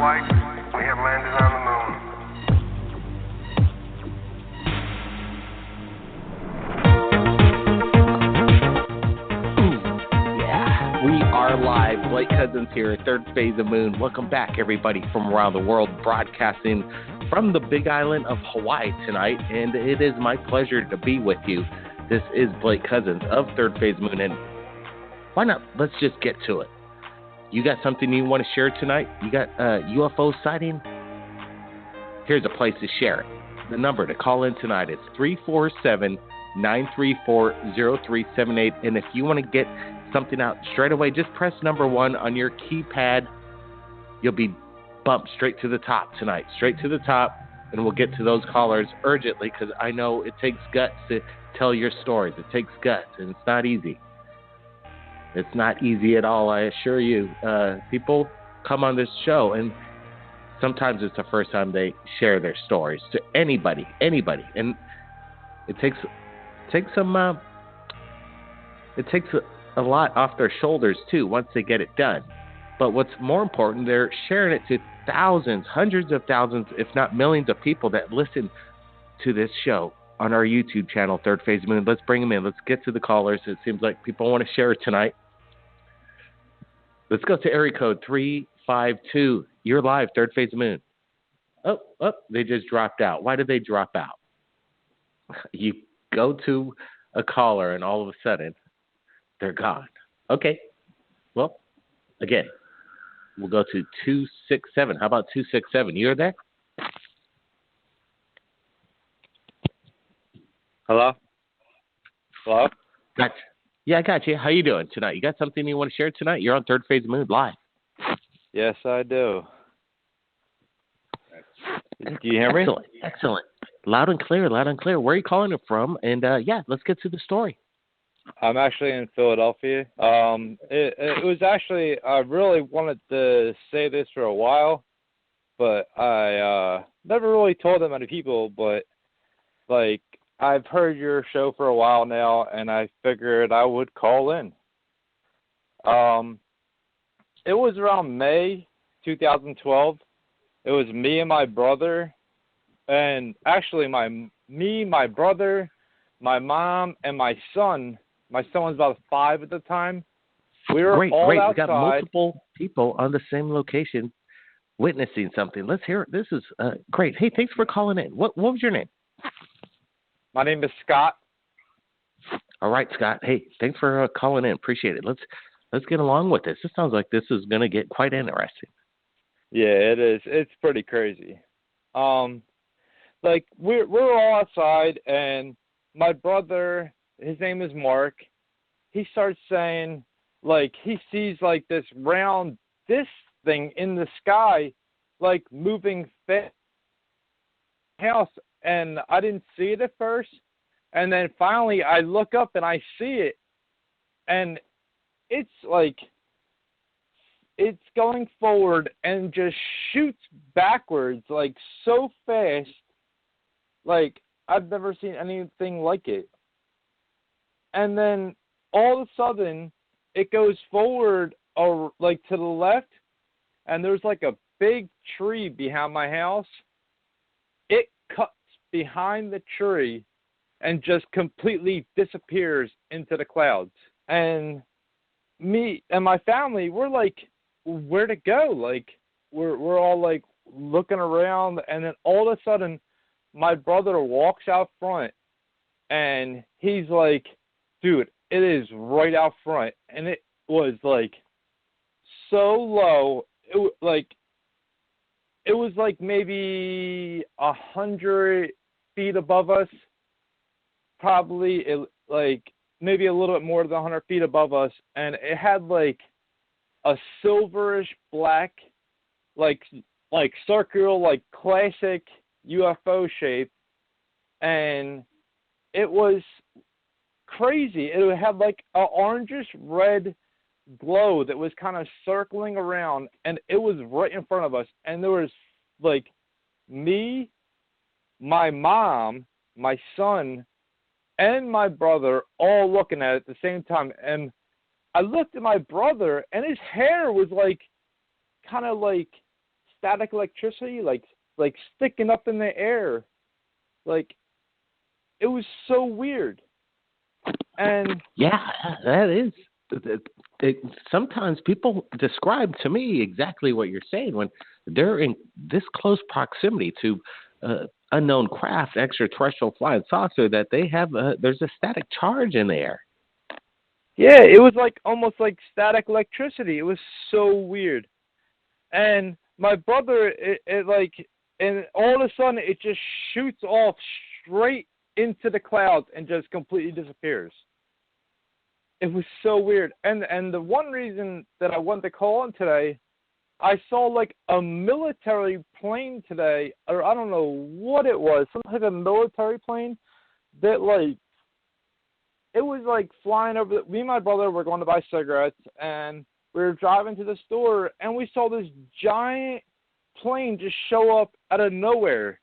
flight, we have landed on the moon. Yeah, we are live. Blake Cousins here at Third Phase of Moon. Welcome back, everybody, from around the world, broadcasting from the Big Island of Hawaii tonight, and it is my pleasure to be with you. This is Blake Cousins of Third Phase Moon, and why not? Let's just get to it. You got something you want to share tonight? You got a UFO sighting? Here's a place to share it. The number to call in tonight is 347-934-0378, and if you want to get something out straight away, just press number 1 on your keypad. You'll be bumped straight to the top tonight, straight to the top, and we'll get to those callers urgently because I know it takes guts to tell your stories. It takes guts, and it's not easy. It's not easy at all, I assure you. People come on this show, and sometimes it's the first time they share their stories to anybody, and it takes a lot off their shoulders too once they get it done. But what's more important, they're sharing it to thousands, hundreds of thousands, if not millions of people that listen to this show on our YouTube channel, Third Phase Moon. Let's bring them in. Let's get to the callers. It seems like people want to share it tonight. Let's go to area code 352. You're live, Third Phase Moon. Oh, they just dropped out. Why did they drop out? You go to a caller and all of a sudden they're gone. Okay. Well, again, we'll go to 267. How about 267? You're there? Hello? Gotcha. Yeah, I got you. How you doing tonight? You got something you want to share tonight? You're on Third Phase Moon live. Yes, I do. Do you hear me? Excellent. Loud and clear. Where are you calling it from? And, let's get to the story. I'm actually in Philadelphia. It was actually, I really wanted to say this for a while, but I never really told that many people, but, like, I've heard your show for a while now, and I figured I would call in. It was around May 2012. It was me and my brother, and actually my brother, my mom, and my son. My son was about 5 at the time. We were Great. outside. We got multiple people on the same location witnessing something. Let's hear it. This is great. Hey, thanks for calling in. What was your name? My name is Scott. All right, Scott. Hey, thanks for calling in. Appreciate it. Let's get along with this. This sounds like this is going to get quite interesting. Yeah, it is. It's pretty crazy. Like we're all outside, and my brother, his name is Mark. He starts saying, like, he sees like this round disc thing in the sky, like moving fast house. And I didn't see it at first. And then finally I look up and I see it. And it's like, it's going forward and just shoots backwards, like so fast. Like I've never seen anything like it. And then all of a sudden it goes forward, or like to the left. And there's like a big tree behind my house. It cuts behind the tree and just completely disappears into the clouds. And me and my family, we're like, where to go? Like we're all like looking around, and then all of a sudden my brother walks out front and he's like, dude, it is right out front. And it was like so low. It was like maybe 100 feet above us, probably like maybe a little bit more than 100 feet above us, and it had like a silverish black, like circular, like classic UFO shape, and it was crazy. It had like an orangish red glow that was kind of circling around, and it was right in front of us, and there was like me, my mom, my son, and my brother all looking at it at the same time. And I looked at my brother, and his hair was like kind of like static electricity, like sticking up in the air. Like, it was so weird. And yeah, that is. Sometimes people describe to me exactly what you're saying when they're in this close proximity to unknown craft, extraterrestrial flying saucer, that they have there's a static charge in the air. yeah, it was like almost like static electricity. It was so weird. And my brother, it like, and all of a sudden it just shoots off straight into the clouds and just completely disappears. It was so weird. And the one reason that I wanted to call in today, I saw like a military plane today, or I don't know what it was, some type of military plane that like, it was like flying over. Me and my brother were going to buy cigarettes, and we were driving to the store, and we saw this giant plane just show up out of nowhere.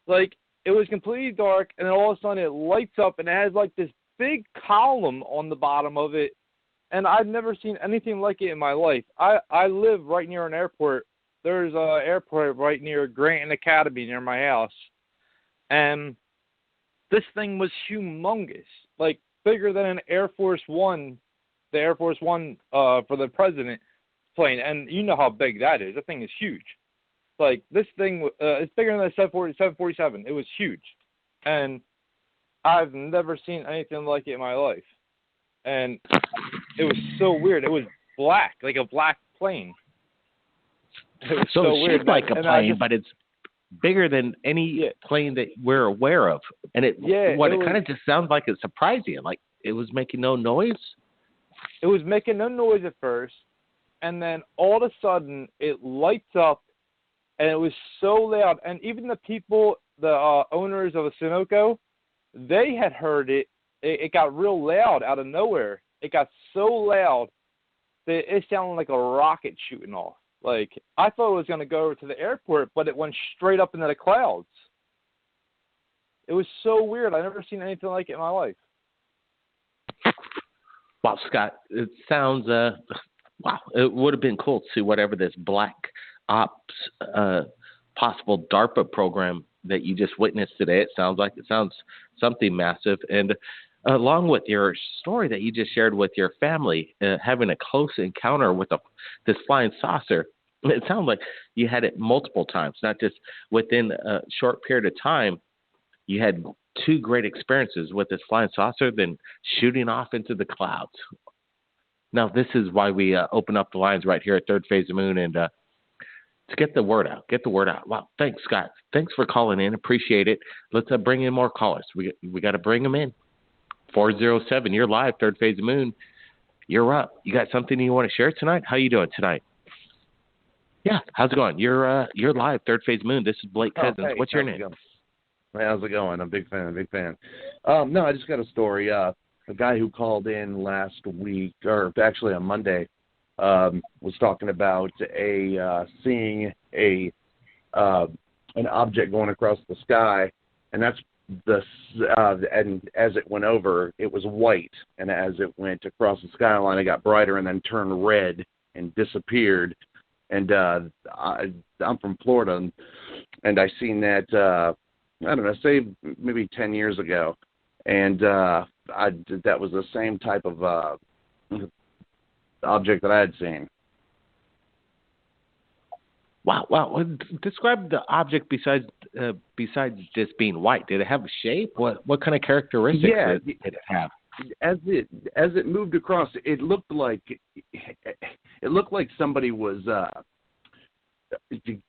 Like, it was completely dark, and then all of a sudden it lights up, and it has like this big column on the bottom of it, and I've never seen anything like it in my life. I live right near an airport. There's an airport right near Grant Academy near my house, and this thing was humongous, like bigger than an Air Force One, the Air Force One for the president plane, and you know how big that is. That thing is huge. Like, this thing, it's bigger than the 747. It was huge, and I've never seen anything like it in my life. And it was so weird. It was black, like a black plane. It was so it's weird. shaped like a plane, but it's bigger than any plane that we're aware of. And it kind of just sounds like it surprised you. Like, it was making no noise. It was making no noise at first, and then all of a sudden it lights up, and it was so loud. And even the people, the owners of a Sunoco, they had heard it. It got real loud out of nowhere. It got so loud that it sounded like a rocket shooting off. Like, I thought it was going to go over to the airport, but it went straight up into the clouds. It was so weird. I've never seen anything like it in my life. Wow, Scott, it sounds, wow, it would have been cool to see whatever this Black Ops possible DARPA program that you just witnessed today. It sounds something massive. And along with your story that you just shared with your family, having a close encounter with this flying saucer, it sounds like you had it multiple times, not just within a short period of time. You had two great experiences with this flying saucer, then shooting off into the clouds. Now, this is why we open up the lines right here at Third Phase of Moon, and to get the word out. Wow, thanks, Scott. Thanks for calling in. Appreciate it. Let's bring in more callers. We got to bring them in. 407, you're live, Third Phase of Moon. You're up. You got something you want to share tonight? How you doing tonight? Yeah, how's it going? You're live, Third Phase of Moon. This is Blake Cousins. Hey, what's your name? How's it going? I'm a big fan. No, I just got a story. A guy who called in last week, or actually on Monday, was talking about seeing an object going across the sky, and that's and as it went over, it was white, and as it went across the skyline, it got brighter and then turned red and disappeared. And I'm from Florida, and I seen that. I don't know, say maybe 10 years ago, and that was the same type of object that I had seen. Wow. Describe the object besides just being white. Did it have a shape? What kind of characteristics did it have? As it moved across, it looked like somebody was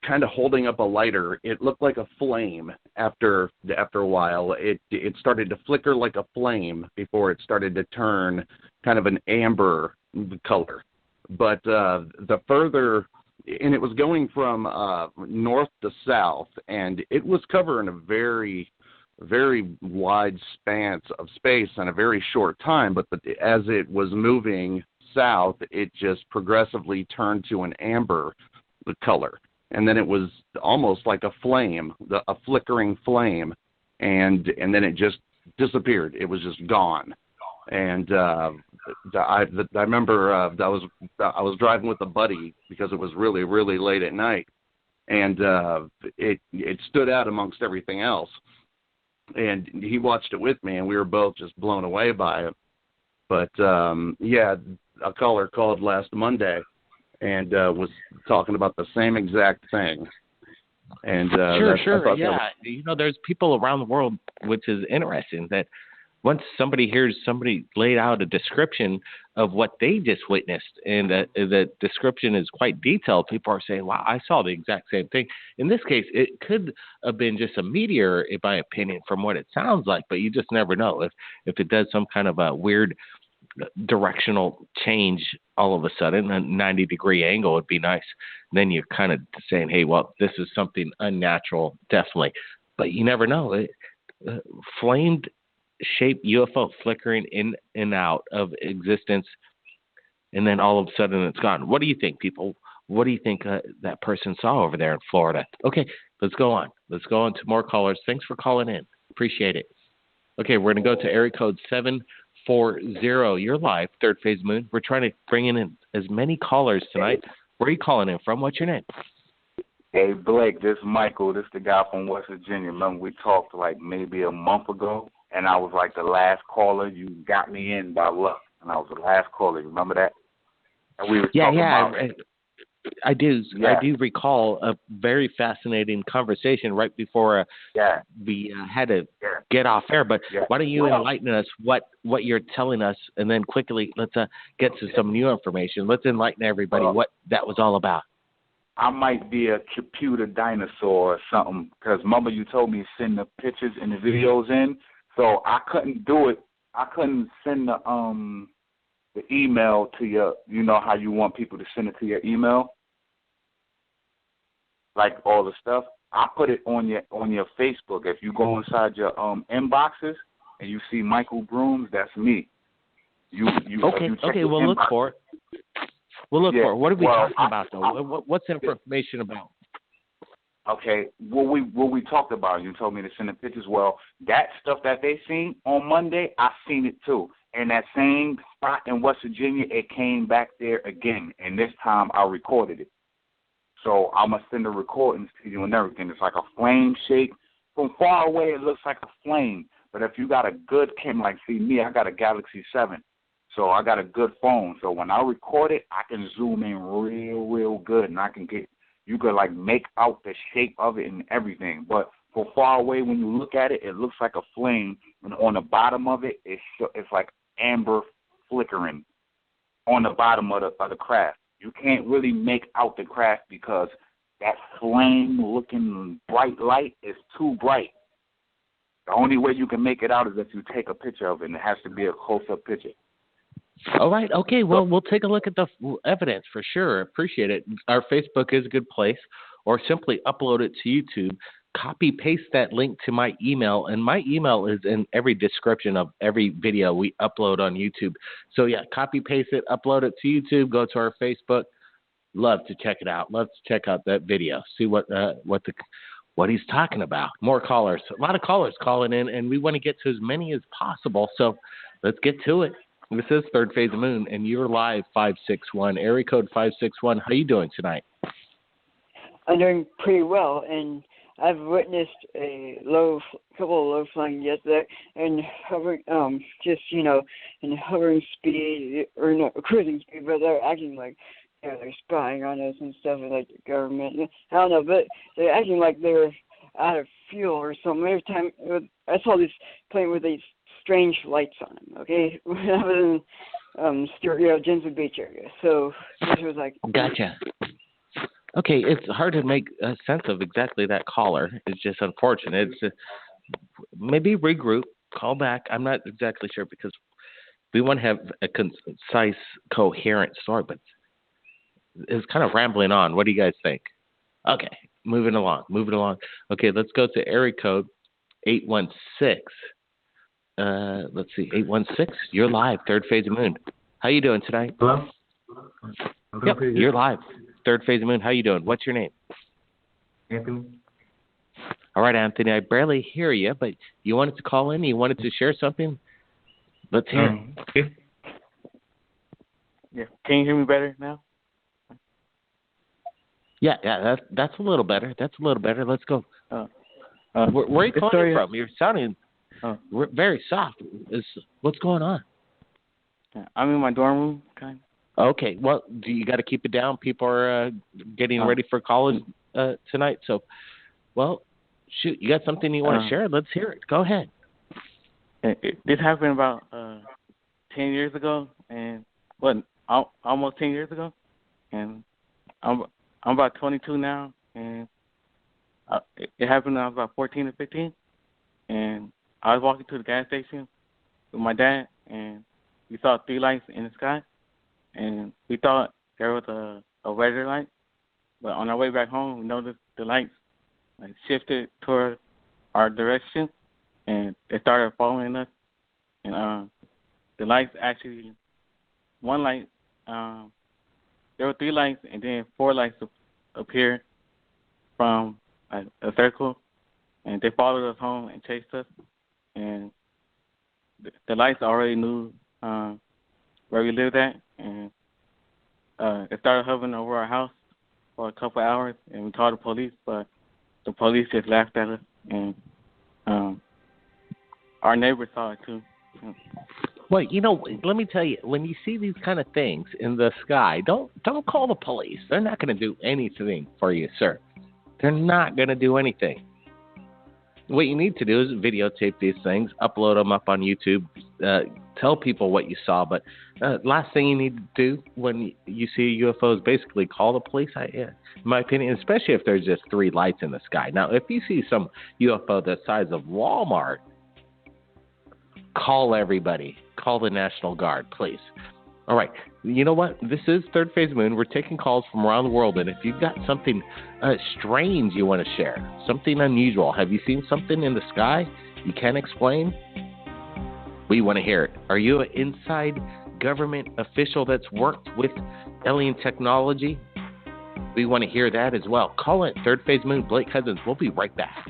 kind of holding up a lighter. It looked like a flame. After a while, it started to flicker like a flame before it started to turn kind of an amber color. But the further, and it was going from north to south, and it was covering a very, very wide span of space in a very short time. But as it was moving south, it just progressively turned to an amber color. And then it was almost like a flame, a flickering flame, and then it just disappeared. It was just gone. And I remember I was driving with a buddy because it was really, really late at night, and it stood out amongst everything else. And he watched it with me, and we were both just blown away by it. But yeah, a caller called last Monday and was talking about the same exact thing. And sure, yeah. There's people around the world, which is interesting, that once somebody hears somebody laid out a description of what they just witnessed, and the description is quite detailed, people are saying, wow, I saw the exact same thing. In this case, it could have been just a meteor, in my opinion, from what it sounds like, but you just never know. If it does some kind of a weird directional change all of a sudden, a 90-degree angle would be nice. Then you're kind of saying, hey, well, this is something unnatural, definitely. But you never know. Flamed shaped UFO flickering in and out of existence, and then all of a sudden it's gone. What do you think, people? What do you think that person saw over there in Florida? Okay, let's go on. Let's go on to more callers. Thanks for calling in. Appreciate it. Okay, we're going to go to area code 740. You're live, Third Phase Moon. We're trying to bring in as many callers tonight. Where are you calling in from? What's your name? Hey, Blake, this is Michael. This is the guy from West Virginia. Remember, we talked like maybe a month ago, and I was like the last caller. You got me in by luck, and I was the last caller. You remember that? And we were talking about I do. Yeah. I do recall a very fascinating conversation right before we had to get off air. But why don't you enlighten us what you're telling us, and then quickly let's get to some new information. Let's enlighten everybody what that was all about. I might be a computer dinosaur or something, because remember you told me to send the pictures and the videos in, so I couldn't do it. I couldn't send the email to your, you know how you want people to send it to your email, like all the stuff. I put it on your Facebook. If you go inside your inboxes and you see Michael Brooms, that's me. Okay. We'll look for it. We'll look for it. What are we talking about, though? What's the information about? Okay, what we talked about, you told me to send the pictures. Well, that stuff that they seen on Monday, I seen it too. And that same spot in West Virginia, it came back there again. And this time I recorded it. So I'm going to send the recordings to you and everything. It's like a flame shape. From far away, it looks like a flame. But if you got a good camera, like see me, I got a Galaxy 7. So I got a good phone. So when I record it, I can zoom in real good. And you could like make out the shape of it and everything. But from far away, when you look at it, it looks like a flame. And on the bottom of it, it's like amber flickering on the bottom of the craft. You can't really make out the craft because that flame-looking bright light is too bright. The only way you can make it out is if you take a picture of it, and it has to be a close-up picture. All right. Okay. Well, we'll take a look at the evidence for sure. Appreciate it. Our Facebook is a good place, or simply upload it to YouTube. Copy paste that link to my email, and my email is in every description of every video we upload on YouTube. So yeah, copy paste it, upload it to YouTube, go to our Facebook. Love to check it out. Love to check out that video. See what he's talking about. More callers, a lot of callers calling in, and we want to get to as many as possible. So let's get to it. This is Third Phase of Moon, and you're live 561 area code 561. How you doing tonight? I'm doing pretty well, and I've witnessed a couple of low flying jets there, and hovering, in hovering speed or no cruising speed, but they're acting like they're spying on us and stuff, like the government. I don't know, but they're acting like they're out of fuel or something. Every time I saw this plane with these strange lights on them. Okay, when I was in Jensen Beach area, so this was like gotcha. Okay, it's hard to make a sense of exactly that caller. It's just unfortunate. It's maybe regroup, call back. I'm not exactly sure because we want to have a concise, coherent story, but it's kind of rambling on. What do you guys think? Okay, moving along. Okay, let's go to area code 816. Let's see, 816. You're live, Third Phase of Moon. How you doing tonight? Hello? Yep, you're live. Third Phase of Moon. How you doing? What's your name? Anthony. All right, Anthony. I barely hear you, but you wanted to call in? You wanted to share something? Let's hear it. Yeah. Can you hear me better now? Yeah, that's a little better. That's a little better. Let's go. Where are you calling from? You're sounding very soft. What's going on? I'm in my dorm room, kind of. Okay, well, you got to keep it down. People are getting ready for college tonight. So, well, shoot, you got something you want to share? Let's hear it. Go ahead. This happened about 10 years ago, and almost 10 years ago, and I'm about 22 now, and it happened when I was about 14 or 15, and I was walking to the gas station with my dad, and we saw 3 lights in the sky, and we thought there was a weather light, but on our way back home, we noticed the lights shifted toward our direction, and they started following us, and the lights actually, one light, there were 3 lights, and then 4 lights appeared from a circle, and they followed us home and chased us, and the lights already knew where we lived at, and it started hovering over our house for a couple hours, and we called the police, but the police just laughed at us, and our neighbors saw it too. Well, let me tell you, when you see these kind of things in the sky, don't call the police. They're not going to do anything for you, sir. They're not going to do anything. What you need to do is videotape these things, upload them up on YouTube, tell people what you saw. But last thing you need to do when you see a UFO is basically call the police, in my opinion, especially if there's just 3 lights in the sky. Now, if you see some UFO the size of Walmart, call everybody. Call the National Guard, please. All right. You know what? This is Third Phase Moon. We're taking calls from around the world, and if you've got something strange you want to share, something unusual, have you seen something in the sky you can't explain? We want to hear it. Are you an inside government official that's worked with alien technology? We want to hear that as well. Call it Third Phase Moon, Blake Cousins. We'll be right back.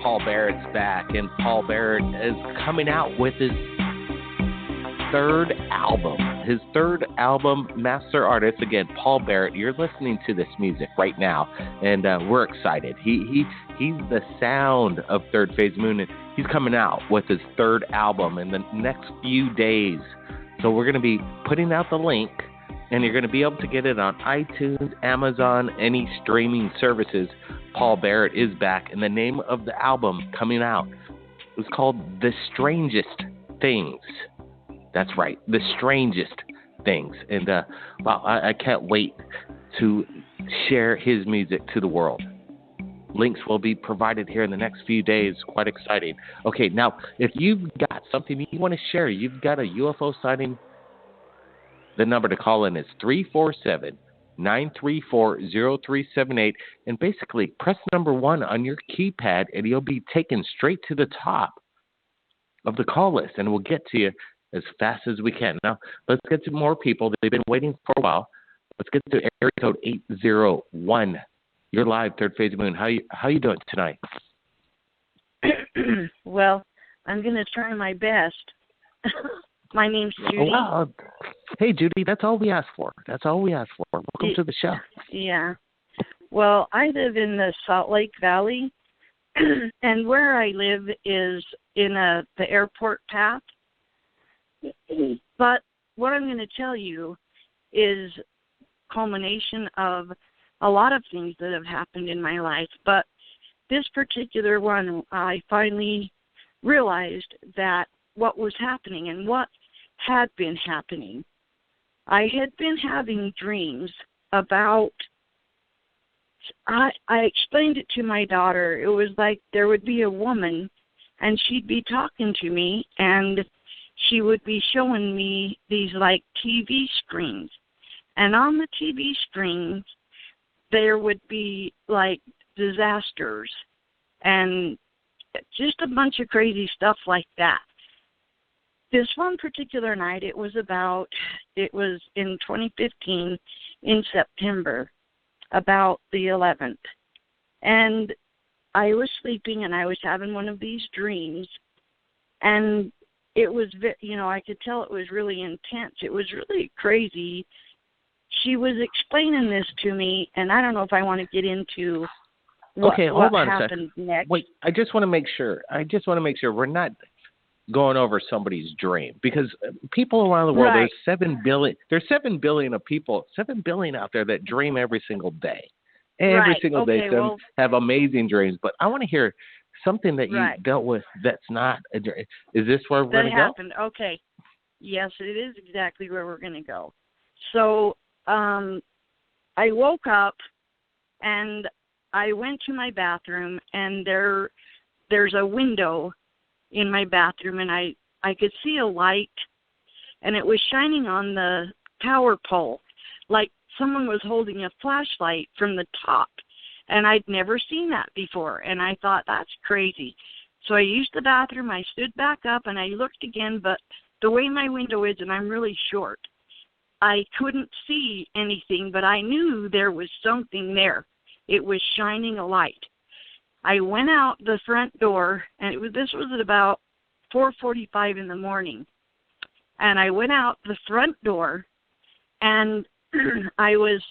Paul Barrett's back, and Paul Barrett is coming out with his third album, Master Artist. Again, Paul Barrett, you're listening to this music right now, and we're excited. He's the sound of Third Phase Moon, and he's coming out with his third album in the next few days. So we're going to be putting out the link, and you're going to be able to get it on iTunes, Amazon, any streaming services. Paul Barrett is back, and the name of the album coming out is called The Strangest Things. That's right, The Strangest things. And well, I can't wait to share his music to the world. Links will be provided here in the next few days. Quite exciting. Okay, now, if you've got something you want to share, you've got a UFO sighting, the number to call in is 347-934-0378. And basically, press number 1 on your keypad, and you'll be taken straight to the top of the call list, and we'll get to you as fast as we can. Now, let's get to more people. They've been waiting for a while. Let's get to area code 801. You're live, Third Phase of Moon. How you doing tonight? Well, I'm going to try my best. My name's Judy. Well, hey, Judy, that's all we ask for. Welcome to the show. Yeah. Well, I live in the Salt Lake Valley, and where I live is in the airport path. But what I'm going to tell you is culmination of a lot of things that have happened in my life. But this particular one, I finally realized that what was happening and what had been happening. I had been having dreams about, I explained it to my daughter. It was like there would be a woman and she'd be talking to me and she would be showing me these like TV screens. And on the TV screens, there would be like disasters and just a bunch of crazy stuff like that. This one particular night, it was in 2015 in September, about the 11th. And I was sleeping and I was having one of these dreams. And it was, I could tell it was really intense. It was really crazy. She was explaining this to me, and I don't know if I want to get into what happened next. Wait, I just want to make sure. We're not going over somebody's dream, because people around the world, right. There's 7 billion of people, 7 billion out there that dream every single day. Every single day, some have amazing dreams. But I want to hear something that you dealt with that's not a dream. Is this where we're going to go? That happened. Okay. Yes, it is exactly where we're going to go. So I woke up and I went to my bathroom, and there's a window in my bathroom, and I could see a light, and it was shining on the power pole, like someone was holding a flashlight from the top, and I'd never seen that before, and I thought, that's crazy. So I used the bathroom, I stood back up, and I looked again, but the way my window is, and I'm really short, I couldn't see anything, but I knew there was something there. It was shining a light. I went out the front door, and this was at about 4:45 in the morning. And I went out the front door, and I was,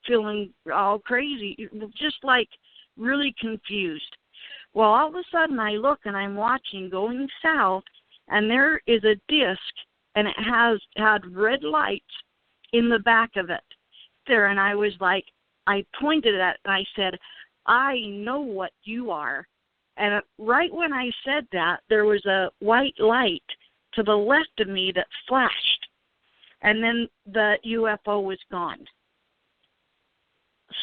feeling all crazy, just like really confused. Well, all of a sudden I look, and I'm watching going south, and there is a disc, and it had red lights in the back of it there. And I was like, I pointed at it, and I said, I know what you are. And right when I said that, there was a white light to the left of me that flashed. And then the UFO was gone.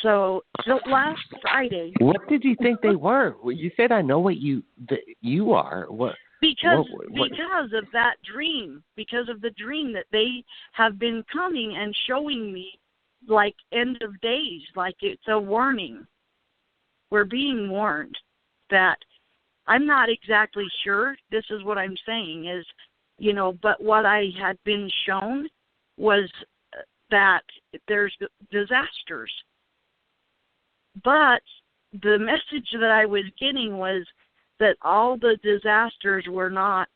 So last Friday. What did you think they were? You said, I know what you are. What? Because of that dream, because of the dream that they have been coming and showing me, like end of days, like it's a warning. We're being warned that I'm not exactly sure. This is what I'm saying is, but what I had been shown was that there's disasters. But the message that I was getting was that all the disasters were not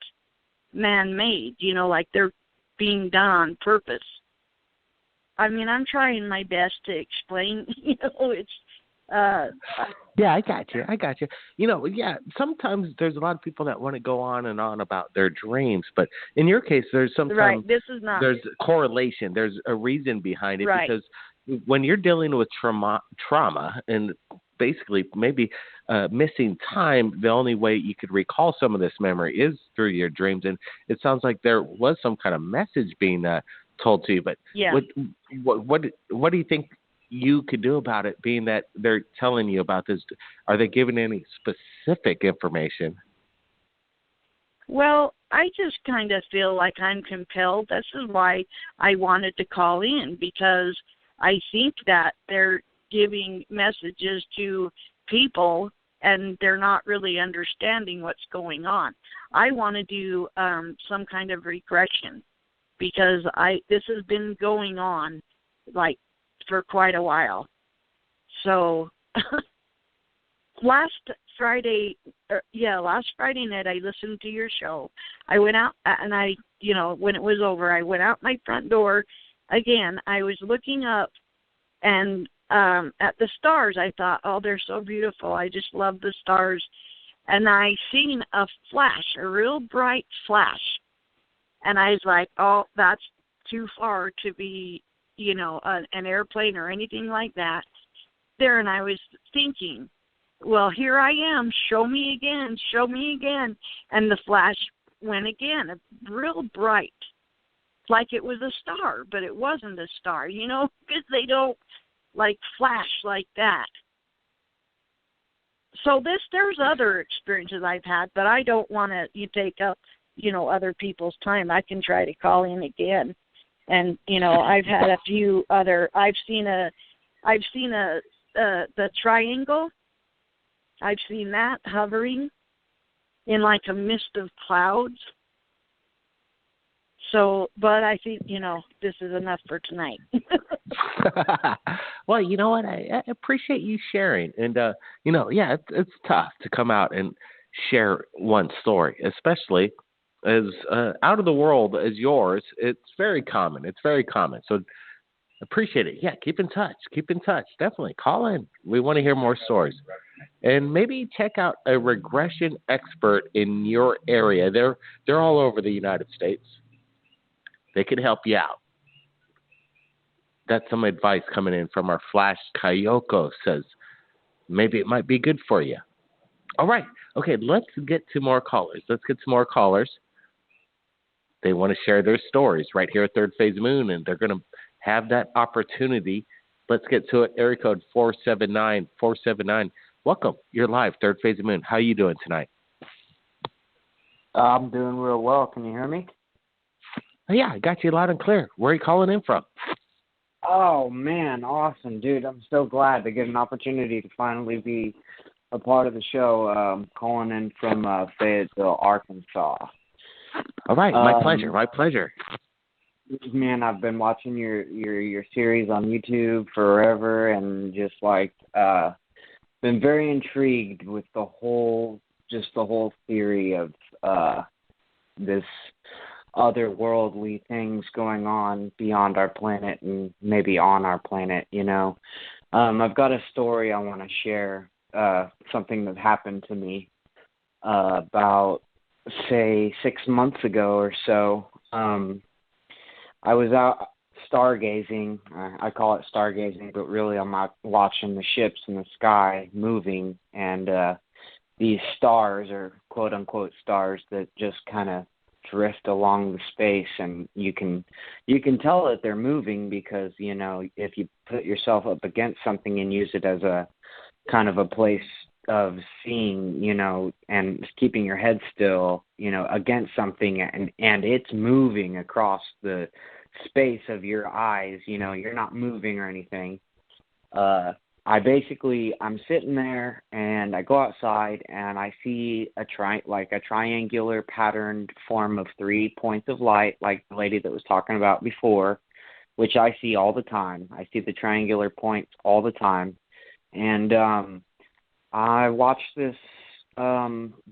man-made, like they're being done on purpose. I mean, I'm trying my best to explain, it's... Yeah, I got you. Sometimes there's a lot of people that want to go on and on about their dreams, but in your case, there's sometimes there's correlation. There's a reason behind it, because when you're dealing with trauma and basically maybe missing time, the only way you could recall some of this memory is through your dreams. And it sounds like there was some kind of message being told to you. But Yeah. what do you think you could do about it, being that they're telling you about this? Are they giving any specific information? Well, I just kind of feel like I'm compelled. This is why I wanted to call in, because I think that they're giving messages to people and they're not really understanding what's going on. I want to do some kind of regression, because this has been going on like for quite a while. So last Friday night I listened to your show. I went out and when it was over, I went out my front door again. I was looking up and at the stars. I thought, oh, they're so beautiful. I just love the stars. And I seen a flash, a real bright flash. And I was like, oh, that's too far to be, an airplane or anything like that there. And I was thinking, well, here I am. Show me again. Show me again. And the flash went again, real bright, like it was a star, but it wasn't a star, because they don't flash like that. So there's other experiences I've had, but I don't want to take up, other people's time. I can try to call in again. And, I've had a few other, I've seen the triangle. I've seen that hovering in like a mist of clouds. So, but I think, this is enough for tonight. Well, you know what? I appreciate you sharing. And, it's tough to come out and share one story, especially as out of the world as yours. It's very common. So appreciate it. Yeah, keep in touch. Definitely call in. We want to hear more stories. And maybe check out a regression expert in your area. They're all over the United States. They can help you out. That's some advice coming in from our Flash Kayoko. Says maybe it might be good for you. All right. Okay, let's get to more callers. They want to share their stories right here at Third Phase Moon, and they're going to have that opportunity. Let's get to it. Area code 479. Welcome. You're live, Third Phase of Moon. How are you doing tonight? I'm doing real well. Can you hear me? Oh, yeah, I got you loud and clear. Where are you calling in from? Oh, man, awesome, dude. I'm so glad to get an opportunity to finally be a part of the show. Calling in from Fayetteville, Arkansas. All right, my pleasure. Man, I've been watching your series on YouTube forever, and just been very intrigued with the whole theory of this otherworldly things going on beyond our planet and maybe on our planet. I've got a story I want to share. Something that happened to me about, say, 6 months ago or so. I was out stargazing. I call it stargazing, but really I'm out watching the ships in the sky moving, and these stars, or quote-unquote stars, that just kind of drift along the space, and you can tell that they're moving because, if you put yourself up against something and use it as a kind of a place of seeing, and keeping your head still, against something, and it's moving across the space of your eyes, you're not moving or anything. I'm sitting there, and I go outside, and I see a triangular patterned form of 3 points of light, like the lady that was talking about before, which I see all the time. I see the triangular points all the time. And I watch this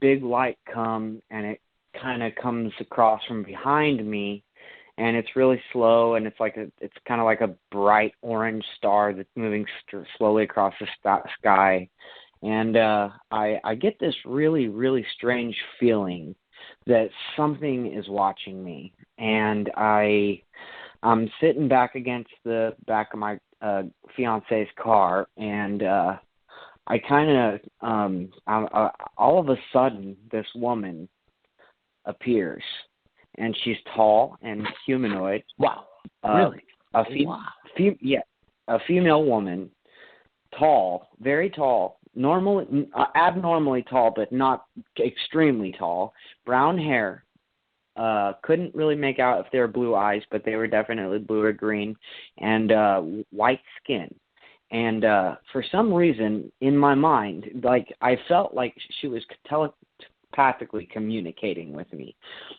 big light come, and it kind of comes across from behind me, and it's really slow, and it's kind of like a bright orange star that's moving slowly across the sky. And I get this really, really strange feeling that something is watching me. And I'm sitting back against the back of my fiance's car, and I kind of, all of a sudden, this woman appears, and she's tall and humanoid. Wow. Really? A female woman, tall, very tall, abnormally tall, but not extremely tall, brown hair. Couldn't really make out if they were blue eyes, but they were definitely blue or green, and white skin. And for some reason, in my mind, like I felt like she was telepathically communicating with me.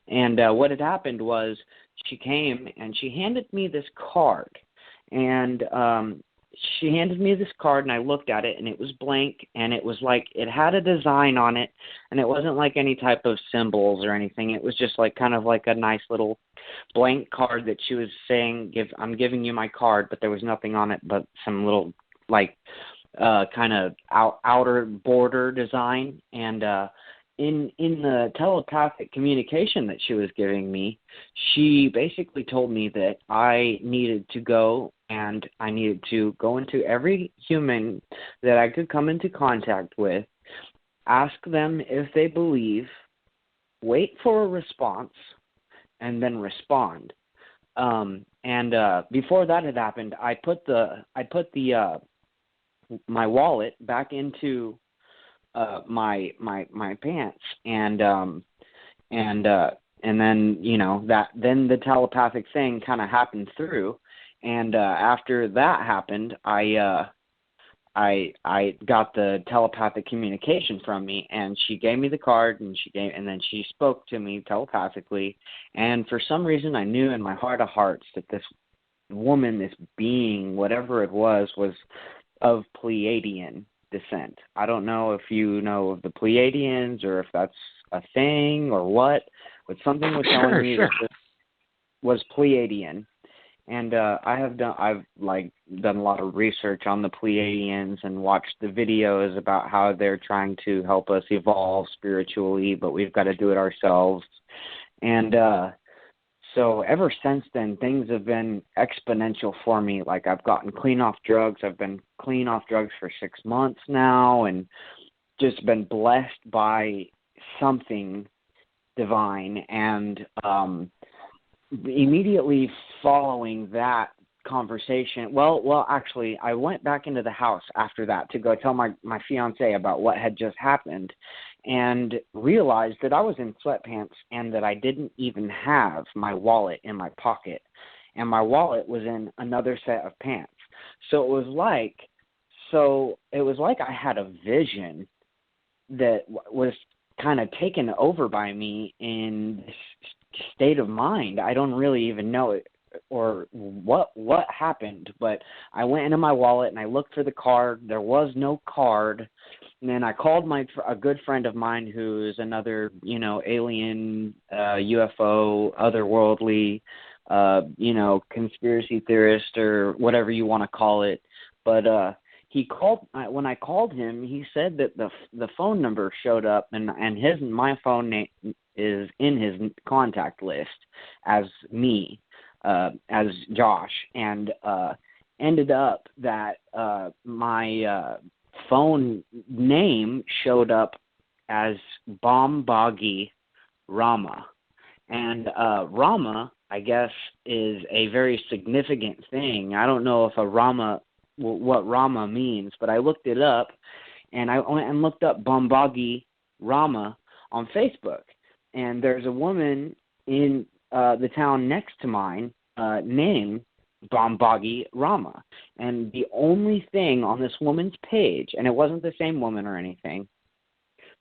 And what had happened was she came and she handed me this card. And she handed me this card, and I looked at it, and it was blank, and it was like it had a design on it, and it wasn't like any type of symbols or anything. It was just like kind of like a nice little blank card that she was saying, I'm giving you my card, but there was nothing on it but some little like kind of outer border design. And in the telepathic communication that she was giving me, she basically told me that I needed to go and I needed to go into every human that I could come into contact with, ask them if they believe, wait for a response, and then respond. And before that had happened, I put my wallet back into my pants, and then then the telepathic thing kind of happened through. And after that happened, I got the telepathic communication from me, and she gave me the card, and then she spoke to me telepathically. And for some reason, I knew in my heart of hearts that this woman, this being, whatever it was of Pleiadian descent. I don't know if you know of the Pleiadians or if that's a thing or what, but something was telling me that this was Pleiadian. And I've done a lot of research on the Pleiadians and watched the videos about how they're trying to help us evolve spiritually, but we've got to do it ourselves. And so ever since then, things have been exponential for me. Like I've gotten clean off drugs. I've been clean off drugs for 6 months now, and just been blessed by something divine. And immediately following that conversation, actually, I went back into the house after that to go tell my fiance about what had just happened, and realized that I was in sweatpants and that I didn't even have my wallet in my pocket, and my wallet was in another set of pants. So it was like I had a vision that was kind of taken over by me in this state of mind. I don't really even know it or what happened, but I went into my wallet and I looked for the card. There was no card. And then I called a good friend of mine who's another, alien, UFO, otherworldly, conspiracy theorist or whatever you want to call it. But when I called him, he said that the phone number showed up, and my phone name is in his contact list as me, as Josh, and ended up that my phone name showed up as Bombagi Rama. And Rama, I guess, is a very significant thing. I don't know if what Rama means, but I looked it up, and I went and looked up Bombagi Rama on Facebook. And there's a woman in the town next to mine named Bombagi Rama. And the only thing on this woman's page, and it wasn't the same woman or anything,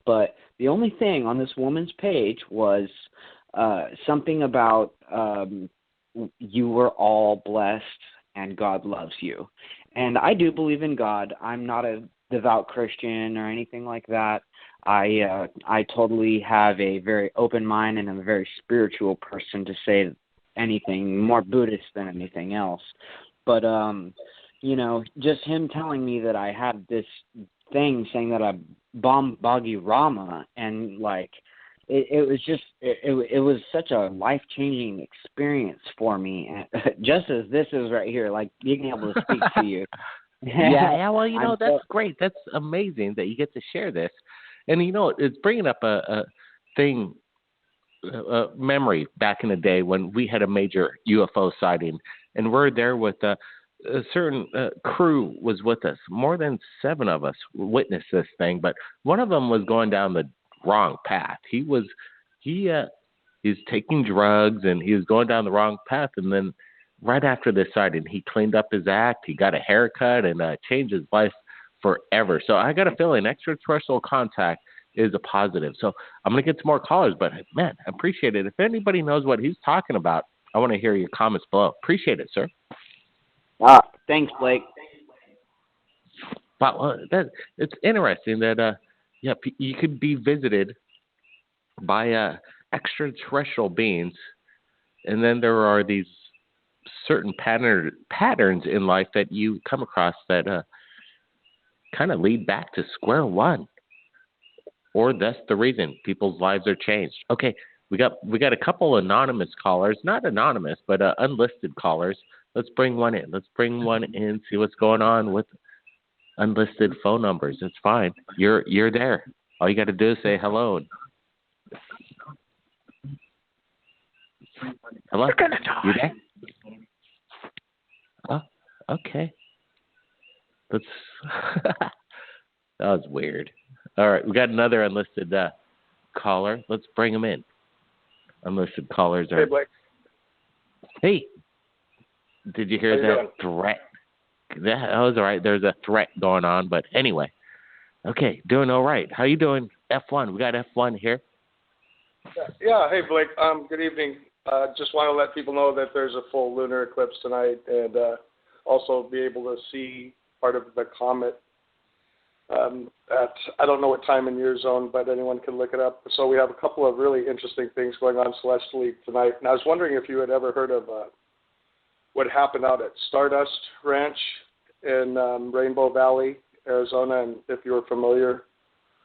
but the only thing on this woman's page was something about you were all blessed and God loves you. And I do believe in God. I'm not a devout Christian or anything like that. I totally have a very open mind, and I'm a very spiritual person, to say anything, more Buddhist than anything else. But just him telling me that I had this thing saying that I Bombagi Rama, and like it was such a life-changing experience for me, just as this is right here, like being able to speak to you. Yeah, well, that's great. That's amazing that you get to share this. And, it's bringing up a memory back in the day when we had a major UFO sighting and we're there with a certain crew was with us. More than 7 of us witnessed this thing, but one of them was going down the wrong path. He's taking drugs, and he was going down the wrong path, and then right after this sighting, he cleaned up his act, he got a haircut, and changed his life forever. So I got a feeling extraterrestrial contact is a positive. So I'm going to get some more callers, but man, I appreciate it. If anybody knows what he's talking about, I want to hear your comments below. Appreciate it, sir. Thanks, Blake. Wow, it's interesting that you could be visited by extraterrestrial beings, and then there are these certain patterns in life that you come across that kind of lead back to square one, or that's the reason people's lives are changed. Okay, we got a couple anonymous callers, not anonymous, but unlisted callers. Let's bring one in. See what's going on with unlisted phone numbers. It's fine. You're there. All you got to do is say hello. Hello? You there? Oh, okay. Let's. That was weird. All right, we got another unlisted caller. Let's bring him in. Unlisted callers are. Hey, Blake. Hey. Did you hear that threat? That was all right. There's a threat going on, but anyway. Okay, doing all right. How you doing, F1? We got F1 here. Yeah. Hey, Blake. Good evening. Just want to let people know that there's a full lunar eclipse tonight, and also be able to see part of the comet at, I don't know what time in your zone, but anyone can look it up. So we have a couple of really interesting things going on celestially tonight. And I was wondering if you had ever heard of what happened out at Stardust Ranch in Rainbow Valley, Arizona, and if you were familiar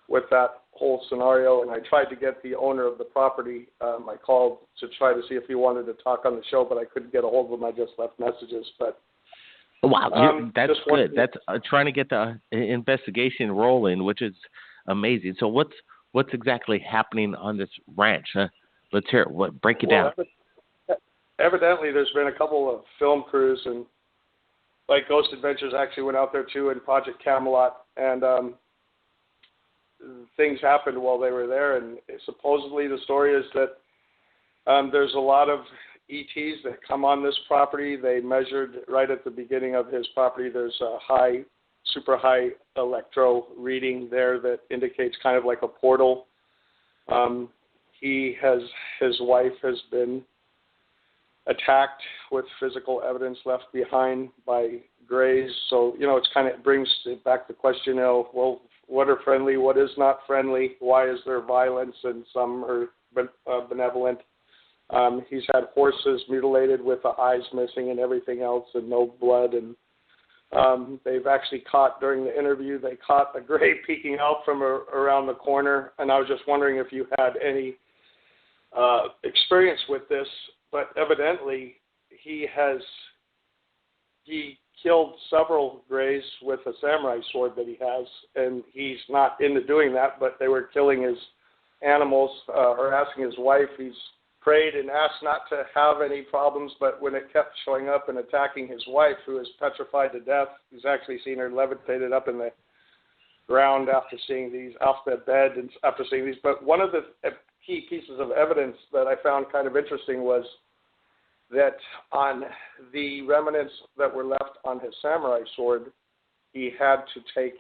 with that whole scenario. And I tried to get the owner of the property. I called to try to see if he wanted to talk on the show, but I couldn't get a hold of him. I just left messages. But wow, that's good. That's trying to get the investigation rolling, which is amazing. So what's exactly happening on this ranch? Let's hear it. Break it down. Evidently, there's been a couple of film crews, and like Ghost Adventures actually went out there too, and Project Camelot, and things happened while they were there. And supposedly the story is that there's a lot of ETs that come on this property. They measured right at the beginning of his property. There's a super high electro reading there that indicates kind of like a portal. His wife has been attacked with physical evidence left behind by Greys. So, it brings back the question, well, what are friendly, what is not friendly, why is there violence, and some are benevolent. He's had horses mutilated with the eyes missing and everything else, and no blood. And they've actually during the interview, they caught a Grey peeking out from around the corner. And I was just wondering if you had any experience with this. But evidently, he killed several Greys with a samurai sword that he has, and he's not into doing that, but they were killing his animals, or asking his wife. He's prayed and asked not to have any problems, but when it kept showing up and attacking his wife, who is petrified to death, he's actually seen her levitated up in the ground after seeing these, off the bed and after seeing these. But one of the key pieces of evidence that I found kind of interesting was that on the remnants that were left on his samurai sword, he had to take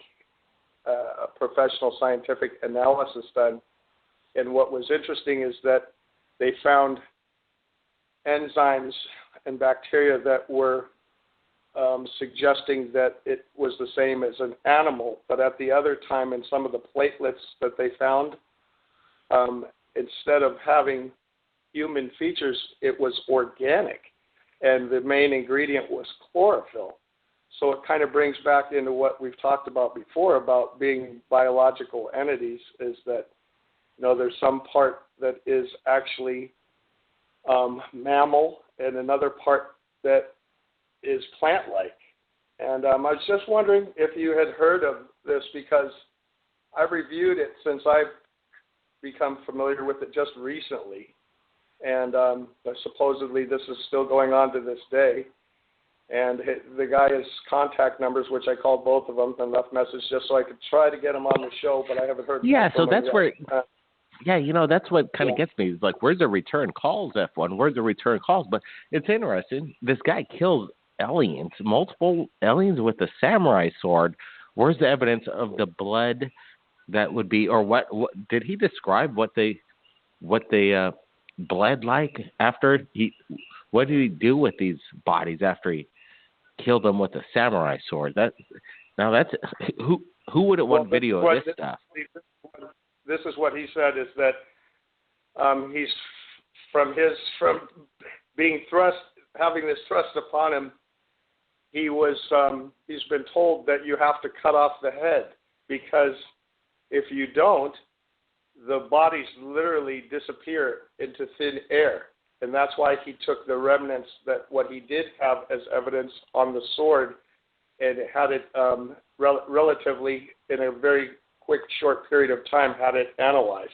a professional scientific analysis done. And what was interesting is that they found enzymes and bacteria that were suggesting that it was the same as an animal. But at the other time, in some of the platelets that they found, instead of having human features, it was organic, and the main ingredient was chlorophyll. So it kind of brings back into what we've talked about before about being biological entities, is that there's some part that is actually mammal and another part that is plant-like. And I was just wondering if you had heard of this, because I've reviewed it since I've become familiar with it just recently. And supposedly this is still going on to this day. And the guy has contact numbers, which I called both of them and left messages just so I could try to get him on the show, but I haven't heard. Yeah, so from that's him where. yet. Yeah, that's what kind of gets me. Is like, where's the return calls, F1? Where's the return calls? But it's interesting. This guy kills aliens, multiple aliens with a samurai sword. Where's the evidence of the blood that would be, or what did he describe what they bled like after he? What did he do with these bodies after he killed them with a samurai sword? That's who wouldn't want video of this stuff? This is what he said, is that he's from being having this thrust upon him, he's been told that you have to cut off the head, because if you don't, the bodies literally disappear into thin air. And that's why he took the remnants, that what he did have as evidence on the sword, and had it relatively in a very quick, short period of time, had it analyzed.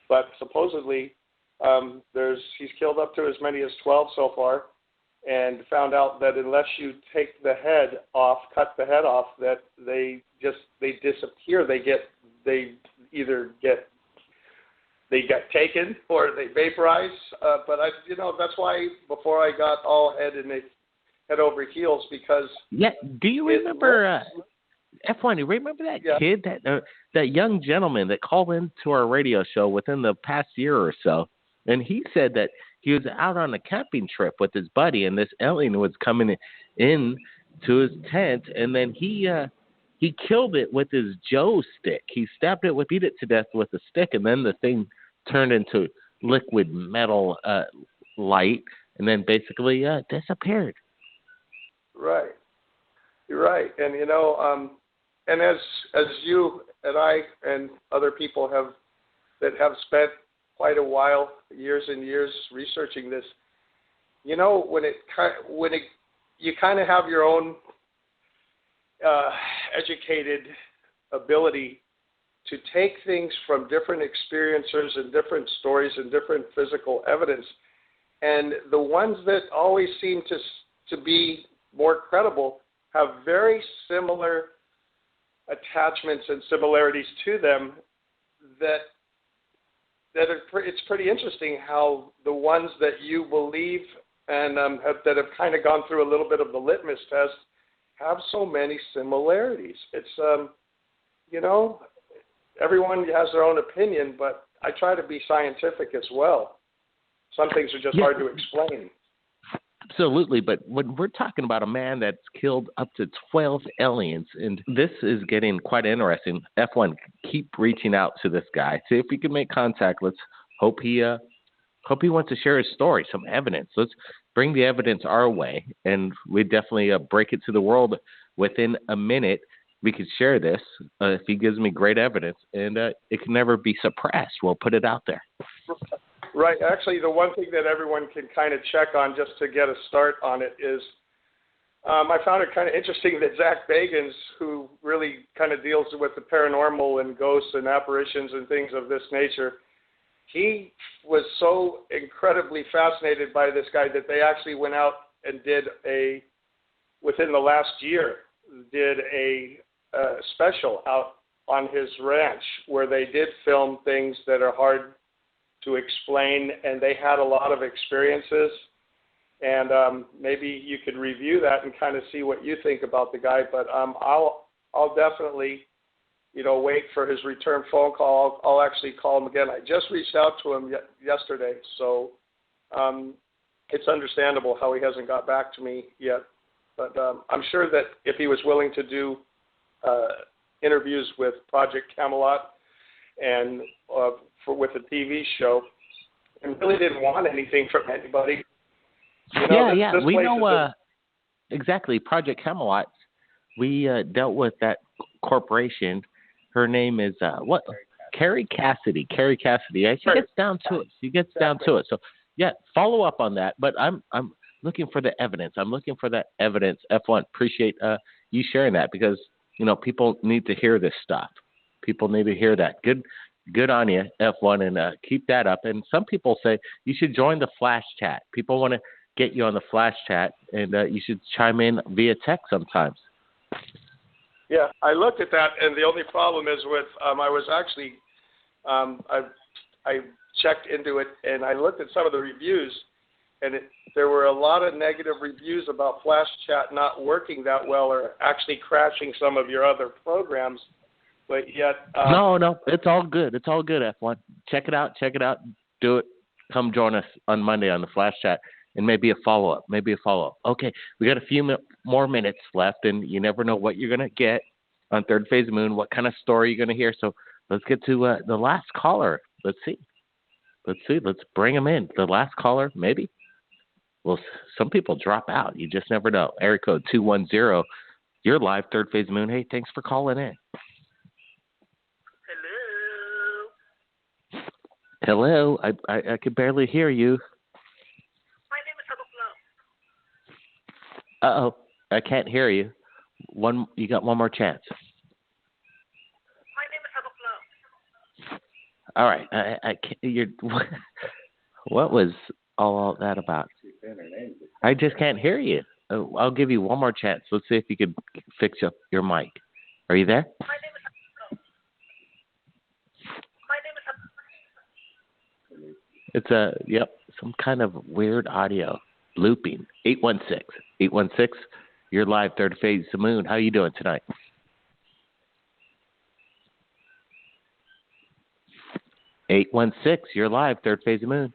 But supposedly, he's killed up to as many as 12 so far, and found out that unless you take the head off, cut the head off, that they disappear. They either get taken or they vaporize. But that's why before I got all head over heels, because do you remember? F1, you remember that kid, that young gentleman that called into our radio show within the past year or so, and he said that he was out on a camping trip with his buddy, and this alien was coming in to his tent, and then he killed it with his Joe stick. He stabbed it beat it to death with a stick, and then the thing turned into liquid metal light, and then basically disappeared. Right. You're right. And, and as you and I and other people that have spent quite a while, years and years researching this, when you kind of have your own educated ability to take things from different experiencers and different stories and different physical evidence, and the ones that always seem to be more credible have very similar attachments and similarities to them, it's pretty interesting how the ones that you believe and that have kind of gone through a little bit of the litmus test have so many similarities. It's everyone has their own opinion, but I try to be scientific as well. Some things are just hard to explain. Absolutely, but when we're talking about a man that's killed up to 12 aliens, and this is getting quite interesting. F1, keep reaching out to this guy. See if we can make contact. Let's hope he wants to share his story, some evidence. Let's bring the evidence our way, and we definitely break it to the world within a minute. We could share this if he gives me great evidence, and it can never be suppressed. We'll put it out there. Right. Actually, the one thing that everyone can kind of check on just to get a start on it is I found it kind of interesting that Zach Bagans, who really kind of deals with the paranormal and ghosts and apparitions and things of this nature, he was so incredibly fascinated by this guy that they actually went out and within the last year, did a special out on his ranch where they did film things that are hard to explain, and they had a lot of experiences, and maybe you could review that and kind of see what you think about the guy. But I'll definitely wait for his return phone call. I'll actually call him again. I just reached out to him yesterday, so it's understandable how he hasn't got back to me yet, but I'm sure that if he was willing to do interviews with Project Camelot and with a TV show, and really didn't want anything from anybody. We know exactly. Project Camelot. We dealt with that corporation. Her name is Carrie Cassidy. Carrie Cassidy. She gets down to it. So follow up on that. But I'm looking for the evidence. I'm looking for that evidence. F1. Appreciate you sharing that, because people need to hear this stuff. People need to hear that. Good on you, F1, and keep that up. And some people say you should join the Flash chat. People want to get you on the flash chat, and you should chime in via text sometimes. Yeah, I looked at that, and the only problem is with I was actually I checked into it, and I looked at some of the reviews, and there were a lot of negative reviews about Flash Chat not working that well or actually crashing some of your other programs. But yet, no, it's all good. It's all good. F1, check it out. Do it. Come join us on Monday on the Flash Chat, and maybe a follow up. Okay, we got a few more minutes left, and you never know what you're gonna get on Third Phase of Moon. What kind of story you're gonna hear? So let's get to the last caller. Let's see. Let's bring him in. The last caller, maybe. Well, some people drop out. You just never know. Area code 210. You're live, Third Phase of Moon. Hey, thanks for calling in. Hello. I could barely hear you. My name is Adolfo. Uh-oh. I can't hear you. You got one more chance. My name is Adolfo. All right. I can't, what was all that about? I just can't hear you. I'll give you one more chance. Let's see if you can fix up your mic. Are you there? My name is Adolfo. It's some kind of weird audio looping. 816. You're live, Third Phase of the Moon. How you doing tonight? You're live, Third Phase of the Moon.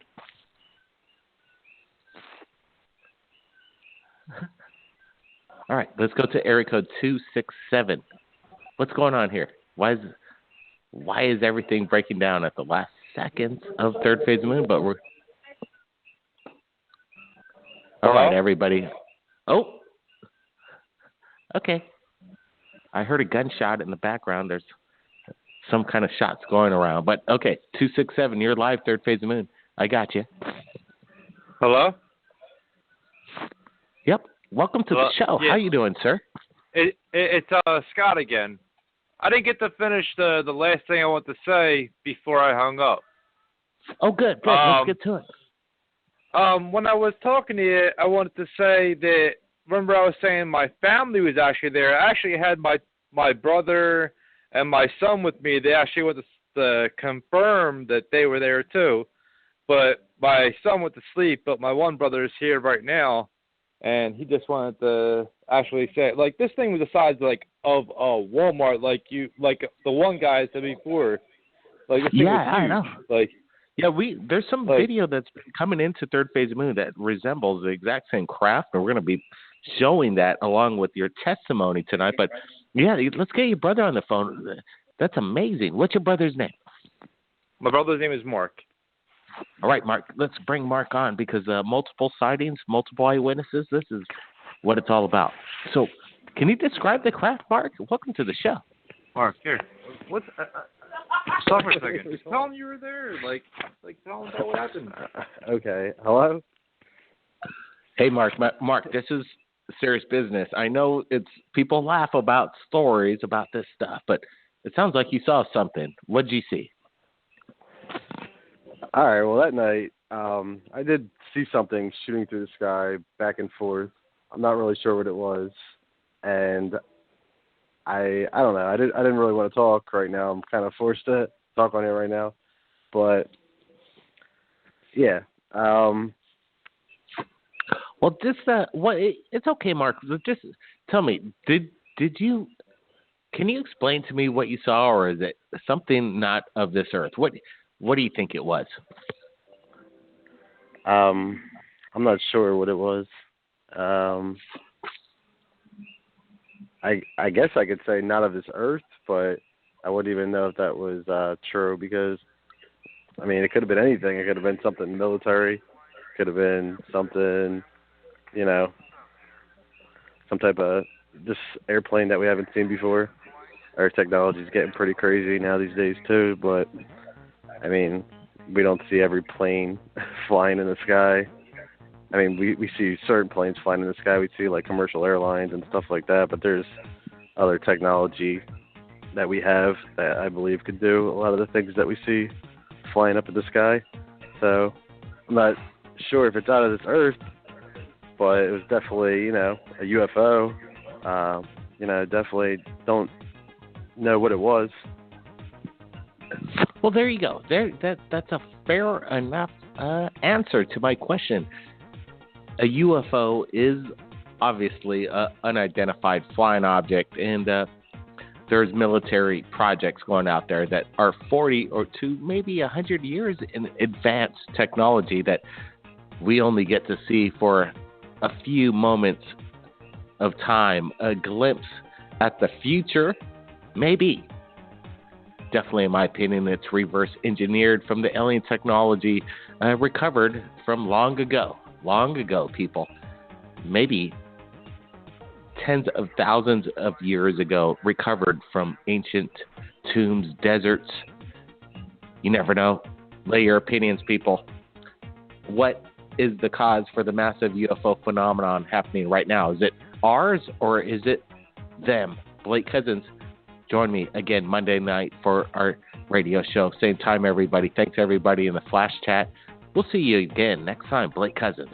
All right, let's go to area code 267. What's going on here? Why is everything breaking down at the last seconds of Third Phase of the Moon? But we're all right, everybody. Oh, okay. I heard a gunshot in the background. There's some kind of shots going around. But okay, 267. You're live, Third Phase of the Moon. I got you. Hello. Yep. Welcome to the show. Yeah. How you doing, sir? It's Scott again. I didn't get to finish the last thing I want to say before I hung up. Oh, good. Let's get to it. When I was talking to you, I wanted to say that, remember I was saying my family was actually there. I actually had my brother and my son with me. They actually went to confirm that they were there too. But my son went to sleep, but my one brother is here right now. And he just wanted to actually say, like, this thing was the size of Walmart, like the one guy said before. Like, this thing was huge. I know. Like, yeah, there's some video that's coming into Third Phase of Moon that resembles the exact same craft, and we're going to be showing that along with your testimony tonight. But yeah, let's get your brother on the phone. That's amazing. What's your brother's name? My brother's name is Mark. All right, Mark, let's bring Mark on because multiple sightings, multiple eyewitnesses, this is what it's all about. So can you describe the craft, Mark? Welcome to the show. Mark, here. What's stop for a second. Just tell him you were there. Like tell him about what happened. Okay. Hello? Hey, Mark, this is serious business. I know people laugh about stories about this stuff, but it sounds like you saw something. What did you see? All right, well, that night, I did see something shooting through the sky back and forth. I'm not really sure what it was, and I don't know. I didn't really want to talk right now. I'm kind of forced to talk on it right now, but yeah. Well, just it's okay, Mark. Just tell me, did you? Can you explain to me what you saw, or is it something not of this earth? What do you think it was? I'm not sure what it was. I guess I could say not of this earth, but I wouldn't even know if that was true because, I mean, it could have been anything. It could have been something military. It could have been something, some type of just airplane that we haven't seen before. Our technology is getting pretty crazy now these days too, but I mean, we don't see every plane flying in the sky. I mean, we see certain planes flying in the sky. We see like commercial airlines and stuff like that, but there's other technology that we have that I believe could do a lot of the things that we see flying up in the sky. So I'm not sure if it's out of this earth, but it was definitely, a UFO. Definitely don't know what it was. Well, there you go. That's a fair enough answer to my question. A UFO is obviously an unidentified flying object, and there's military projects going out there that are 40 or to maybe 100 years in advanced technology that we only get to see for a few moments of time, a glimpse at the future, maybe. Definitely, in my opinion, it's reverse engineered from the alien technology recovered from long ago, people. Maybe tens of thousands of years ago, recovered from ancient tombs, deserts. You never know. Lay your opinions, people. What is the cause for the massive UFO phenomenon happening right now? Is it ours or is it them? Blake Cousins, join me again Monday night for our radio show. Same time, everybody. Thanks, everybody, in the Flash Chat. We'll see you again next time. Blake Cousins.